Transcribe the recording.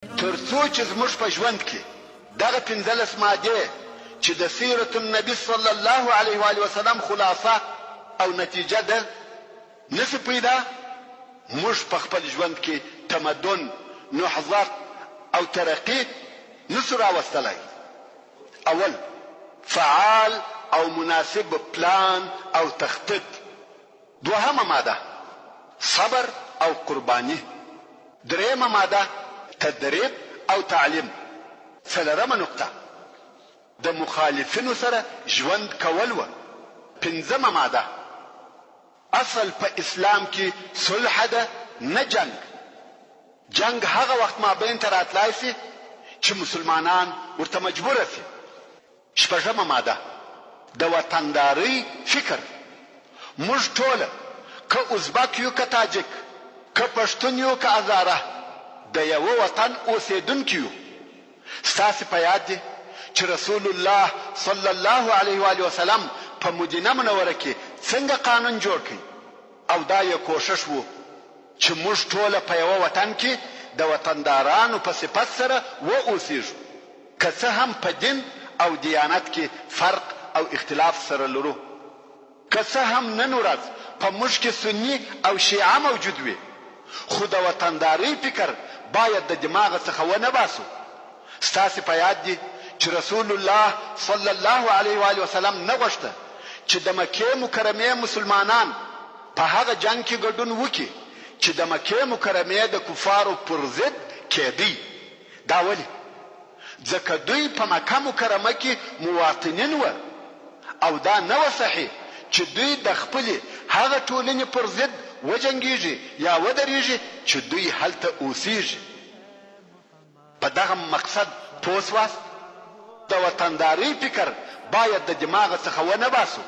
تر څو چې زموږ په ژوند کې دغه 15 مادې چې د سیرت النبي صلی الله علیه و آله وسلم خلاصه او نتیجه ده نشي پیدا، موږ په خپل ژوند کې تمدن، نهضت او ترقی نشو راوستلای. اول، فعال او مناسب پلان او تخطيط. دوهمه ماده، صبر او قرباني. درېمه ماده، تدریب او تعلیم. څلورمه نقطه، د مخالفینو سره ژوند کول و. پنځمه ماده، اصل په اسلام کې صلح ده نه جنگ. جنگ هغه وخت مابین ته راتلای شي چې مسلمانان ورته مجبور شي. شپږمه ماده، د وطنداري فکر. موږ ټول که ازبک یو که تاجک، که پښتون یو که هزاره، د یو وطن اوسیدونکي یو. ستاسې په یاد دی چې رسول الله صلی الله علیه و آله وسلم په مدینه منوره کې څنګه قانون جوړ کړي، او دا یو کوشش وو چې موږ ټول په یو وطن کې د وطندارانو په صفت سره واوسېږو، که څه هم په دین او دیانت کې فرق او اختلاف سره لرو، که څه هم نن ورځ په موږ کې سنی او شیعه موجود وي، خو د وطنداري فکر باید د دماغ څخه ونه باسو. ستاسې په یاد دی چې رسول الله صلی الله علیه و آله وسلم نه غوښته چې د مکې مکرمې مسلمانان په هغه جنگ کې ګډون وکړي چې د مکې مکرمې د کفارو پر ضد کېدی. دا ولې؟ ځکه دوی په مکه مکرمه کې مواطنین و، او دا نه و صحیح چې دوی د خپلې هغه ټولنې پر ضد وجنګیږي یا ودرېږي چې دوی هلته اوسېږي. په دغه مقصد پوه سواست؟ د وطنداري فکر باید د دماغ څخه ونه باسو.